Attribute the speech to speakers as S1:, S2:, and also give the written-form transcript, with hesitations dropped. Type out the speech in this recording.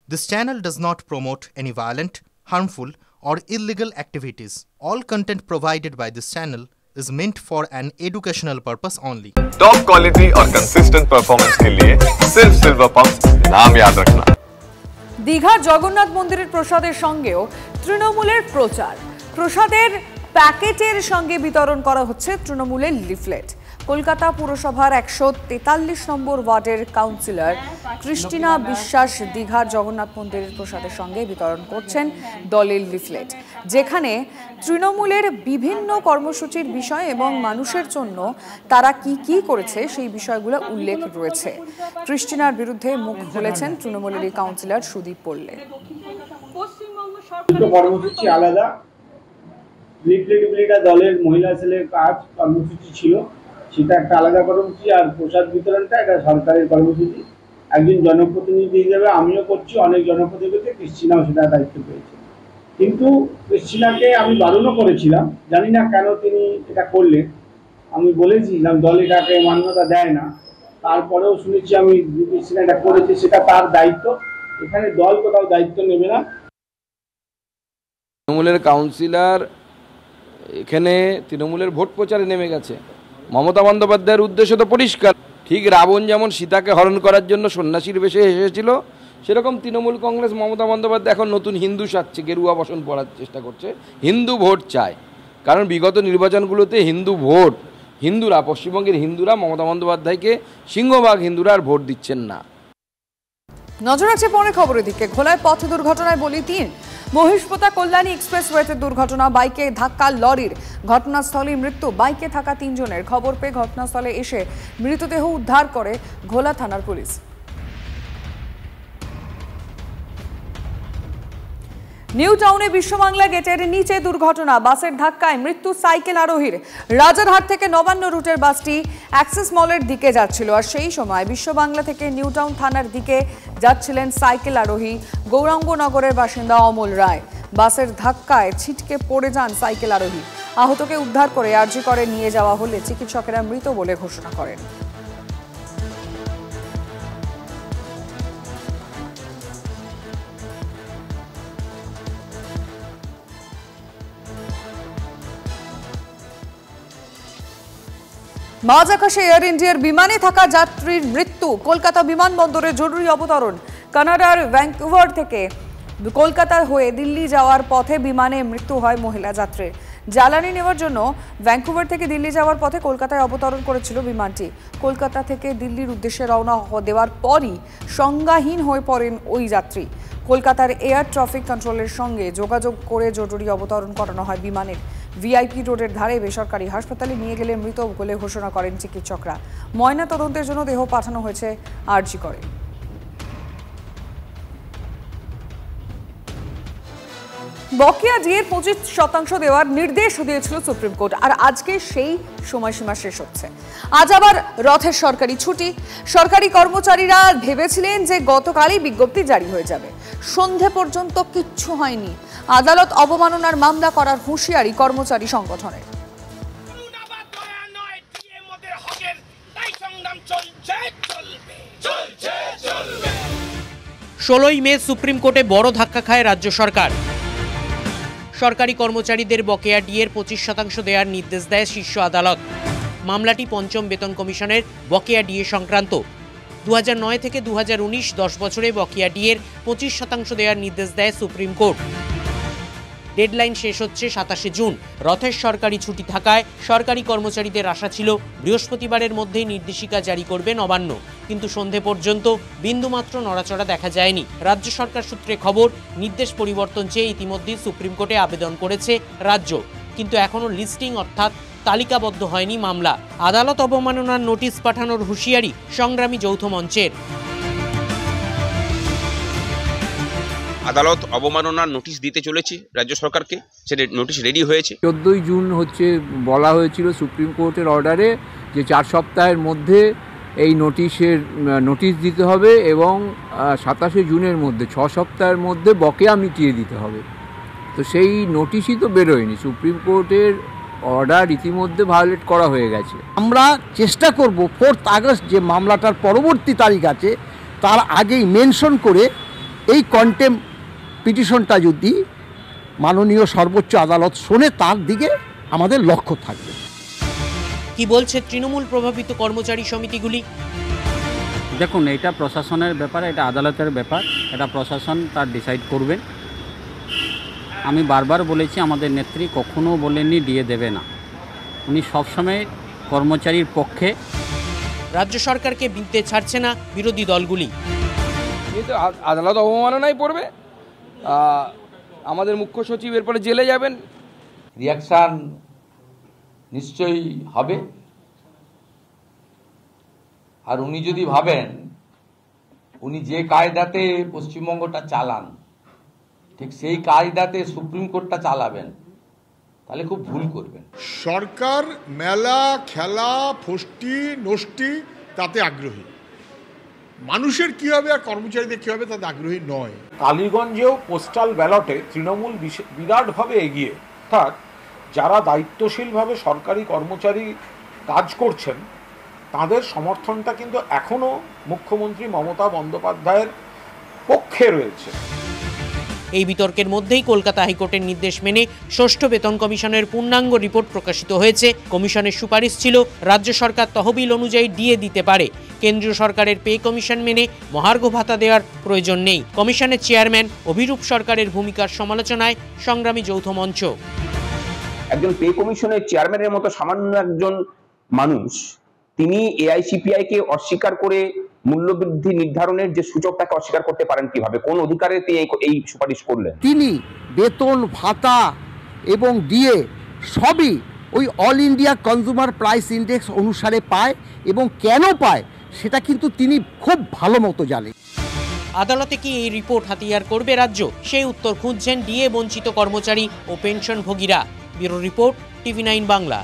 S1: This channel does not promote any violent, harmful, or illegal activities. All content provided by this channel is meant for an educational purpose only.
S2: Top quality और consistent performance के लिए सिर्फ silver pumps नाम याद रखना।
S3: दीघार जगन्नाथ मंदिरेर प्रसादेर संगेও তৃণমূলের প্রসাদের প্যাকেটের সঙ্গে বিতরণ করা হচ্ছে তৃণমূলের লিফলেট। কলকাতা পুরসভার 143 নম্বর ওয়ার্ডের কাউন্সিলর ক্রিস্টিনা বিশ্বাস দীঘার জগন্নাথ মন্দিরের প্রসাদের সঙ্গে বিতরণ করছেন দলের লিফলেট, যেখানে তৃণমূলের বিভিন্ন কর্মসূচির বিষয় এবং মানুষের জন্য তারা কি করেছে সেই বিষয়গুলো উল্লেখ রয়েছে। ক্রিস্টিনার বিরুদ্ধে মুখ খুলেছেন তৃণমূলের কাউন্সিলর সুদীপ পল্লে।
S4: কর্মসূচি আলাদা, লিফলেটগুলিটা দলের মহিলা সেলের কাজ কর্মসূচি ছিল, সেটা একটা আলাদা কর্মসূচি। আর প্রসাদ বিতরণটা এটা সরকারের কর্মসূচি। একজন জনপ্রতিনিধি হিসেবে আমিও করছি, অনেক জনপ্রতিনিধিকে ক্রিস্টিনাও সেটা দায়িত্ব পেয়েছে। কিন্তু ক্রিস্টিনাকে আমি বারণও করেছিলাম, জানি না কেন তিনি এটা করলেন। আমি বলেছিলাম দল এটাকে মান্যতা দেয় না, তারপরেও শুনেছি আমি ক্রিস্টিনা এটা করেছে, সেটা তার দায়িত্ব। এখানে দল কোথাও দায়িত্ব নেবে না।
S5: তৃণমূলের কাউন্সিলর এখানে তৃণমূলের ভোট প্রচারে নেমে গেছে। মমতা বন্দ্যোপাধ্যায়ের উদ্দেশ্য তো পরিষ্কার। ঠিক রাবণ যেমন সীতাকে হরণ করার জন্য সন্ন্যাসীর বেশে এসেছিল, সেরকম তৃণমূল কংগ্রেস মমতা বন্দ্যোপাধ্যায় এখন নতুন হিন্দু সাজছে, গেরুয়া বসন পড়ার চেষ্টা করছে। হিন্দু ভোট চায়, কারণ বিগত নির্বাচনগুলোতে হিন্দুরা পশ্চিমবঙ্গের হিন্দুরা মমতা বন্দ্যোপাধ্যায়কে সিংহভাগ হিন্দুরা আর ভোট দিচ্ছেন না।
S3: নজর আছে পরের খবরের দিকে। ঘোলায় পথ দুর্ঘটনায় বলি 3। মহিষপোতা কল্যাণী এক্সপ্রেসওয়েতে দুর্ঘটনা, বাইকে ধাক্কা লরির, ঘটনাস্থলে মৃত্যু। বাইকে থাকা 3 জনের। খবর পেয়ে ঘটনাস্থলে এসে মৃতদেহ উদ্ধার করে ঘোলা থানার পুলিশ। নিউ টাউনে বিশ্ববাংলা গেটের নিচে দুর্ঘটনা, বাসের ধাক্কায় মৃত্যু সাইকেল আরোহীর। রাজারহাট থেকে নবান্ন রুটের বাসটি অ্যাক্সেস মলের দিকে যাচ্ছিল, আর সেই সময় বিশ্ববাংলা থেকে নিউ টাউন থানার দিকে যাচ্ছিলেন সাইকেল আরোহী গৌরাঙ্গনগরের বাসিন্দা অমল রায়। বাসের ধাক্কায় ছিটকে পড়ে যান সাইকেল আরোহী। আহতকে উদ্ধার করে আরজি করে নিয়ে যাওয়া হলে চিকিৎসকেরা মৃত বলে ঘোষণা করেন। মাঝ আকাশে এয়ার ইন্ডিয়ার বিমানে থাকা যাত্রীর মৃত্যু। কলকাতা বিমানবন্দরে জরুরি অবতরণ। কানাডার ভ্যাঙ্কুভার থেকে কলকাতা হয়ে দিল্লি যাওয়ার পথে বিমানে মৃত্যু হয় মহিলা যাত্রীর। জ্বালানি নেওয়ার জন্য ভ্যাঙ্কুভার থেকে দিল্লি যাওয়ার পথে কলকাতায় অবতরণ করেছিল বিমানটি। কলকাতা থেকে দিল্লির উদ্দেশ্যে রওনা দেওয়ার পরই সংজ্ঞাহীন হয়ে পড়েন ওই যাত্রী। কলকাতার এয়ার ট্রাফিক কন্ট্রোলের সঙ্গে যোগাযোগ করে জরুরি অবতরণ করানো হয় বিমানের। ভিআইপি রোডের ধারে বেসরকারি হাসপাতালে নিয়ে গেলে মৃত বলে ঘোষণা করেন চিকিৎসকরা। ময়না তদন্তের জন্য দেহ পাঠানো হয়েছে আরজি করে। বকেয়া ডিএর 25% দেওয়ার নির্দেশ দিয়েছিল সুপ্রিম কোর্ট, আর আজকে সেই সময়সীমা শেষ হচ্ছে। আজ আবার রথের সরকারি ছুটি। সরকারি কর্মচারীরা ভেবেছিলেন যে গতকালই বিজ্ঞপ্তি জারি হয়ে যাবে, সন্ধে পর্যন্ত কিচ্ছু হয়নি। আদালত অবমাননার মামলা করার হুঁশিয়ারি কর্মচারী সংগঠনের।
S6: 16ই মে সুপ্রিম কোর্টে বড় ধাক্কা খায় রাজ্য সরকার। সরকারি কর্মচারীদের বকেয়া ডিএর 25% দেওয়ার নির্দেশ দেয় শীর্ষ আদালত। মামলাটি পঞ্চম বেতন কমিশনের বকেয়া ডিএ সংক্রান্ত। 2009 থেকে 2019 10 বছরে বকেয়া ডিএর 25% দেওয়ার নির্দেশ দেয় সুপ্রিম কোর্ট। ডেডলাইন শেষ হচ্ছে 27 জুন। রথের সরকারি ছুটি থাকায় সরকারি কর্মচারীদের আশা ছিল বৃহস্পতিবারের মধ্যেই নির্দেশিকা জারি করবে নবান্ন, কিন্তু সন্ধে পর্যন্ত বিন্দুমাত্র নড়াচড়া দেখা যায়নি। রাজ্য সরকার সূত্রে খবর, নির্দেশ পরিবর্তন চেয়ে ইতিমধ্যেই সুপ্রিম কোর্টে আবেদন করেছে রাজ্য, কিন্তু এখনও লিস্টিং অর্থাৎ তালিকাবদ্ধ হয়নি মামলা। আদালত অবমাননার নোটিশ পাঠানোর হুঁশিয়ারি সংগ্রামী যৌথ মঞ্চের।
S7: আদালত অবমাননার নোটিশ দিতে চলেছে রাজ্য সরকারকে, সেটা নোটিশ রেডি হয়েছে।
S8: 14ই জুন বলা হয়েছিল সুপ্রিম কোর্টের অর্ডারে যে 4 সপ্তাহের মধ্যে এই নোটিশ দিতে হবে এবং 27শে জুনের মধ্যে 6 সপ্তাহের মধ্যে বকেয়া মিটিয়ে দিতে হবে। তো সেই নোটিশই তো বেরোয়নি। সুপ্রিম কোর্টের অর্ডার ইতিমধ্যে ভায়োলেট করা হয়ে গেছে।
S9: আমরা চেষ্টা করব 4 আগস্ট যে মামলাটার পরবর্তী তারিখ আছে তার আগেই মেনশন করে এই কন্টেম্প পিটিশনটা যদি মাননীয় সর্বোচ্চ আদালত শোনে, তার দিকে আমাদের লক্ষ্য থাকবে।
S6: কি বলছে তৃণমূল প্রভাবিত কর্মচারী সমিতিগুলি?
S10: দেখুন, এটা প্রশাসনের ব্যাপার, এটা আদালতের ব্যাপার, এটা প্রশাসন তার ডিসাইড করবেন। আমি বারবার বলেছি, আমাদের নেত্রী কখনো বলেননি দিয়ে দেবে না, উনি সবসময় কর্মচারীর পক্ষে।
S6: রাজ্য সরকারকে বিনতে ছাড়ছে না বিরোধী দলগুলি।
S5: কিন্তু আদালত অবমাননায় পড়বে, আমাদের মুখ্য সচিব এরপরে জেলে যাবেন।
S11: রিয়াকশান নিশ্চয়ই হবে। আর উনি যদি ভাবেন উনি যে কায়দাতে পশ্চিমবঙ্গটা চালান ঠিক সেই কায়দাতে সুপ্রিম কোর্টটা চালাবেন, তাহলে খুব ভুল করবেন।
S12: সরকার মেলা, খেলা, ফষ্টি নষ্টি তাতে আগ্রহী, মানুষের কী হবে আর কর্মচারীদের কী হবে তাতে আগ্রহী নয়।
S13: কালীগঞ্জেও পোস্টাল ব্যালটে তৃণমূল বিরাটভাবে এগিয়ে, অর্থাৎ যারা দায়িত্বশীলভাবে সরকারি কর্মচারী কাজ করছেন তাদের সমর্থনটা কিন্তু এখনও মুখ্যমন্ত্রী মমতা বন্দ্যোপাধ্যায়ের পক্ষে রয়েছে।
S6: এই বিতর্কের মধ্যেই কলকাতা হাইকোর্টের নির্দেশ মেনে ষষ্ঠ বেতন কমিশনের পূর্ণাঙ্গ রিপোর্ট প্রকাশিত হয়েছে। কমিশনের সুপারিশ ছিল রাজ্য সরকার তহবিল অনুযায়ী ডিএ দিতে পারে, কেন্দ্রীয় সরকারের পে কমিশন মেনে মহার্ঘ ভাতা দেওয়ার প্রয়োজন নেই। কমিশনের চেয়ারম্যান অভিরূপ সরকারের ভূমিকার সমালোচনায় সংগ্রামী যৌথ মঞ্চ।
S7: একজন পে কমিশনের চেয়ারম্যানের মতো সামান্য একজন মানুষ, তিনি এআইসিপিআই কে অস্বীকার করে মূল্যবৃদ্ধি নির্ধারণের যে সূচকটাকে অস্বীকার করতে পারেন কিভাবে? কোন অধিকারে তিনি এই সুপারিশ করলেন?
S9: তিনি বেতন, ভাতা এবং ডিএ সবই ওই all India consumer price index অনুসারে পায়, এবং কেন পায় সেটা কিন্তু তিনি খুব ভালো মতো জানেন।
S6: আদালতে কি এই রিপোর্ট হাতিয়ার করবে রাজ্য? সেই উত্তর খুঁজছেন ডিএ বঞ্চিত কর্মচারী ও পেনশনভোগীরা। Bureau report, TV9 Bangla.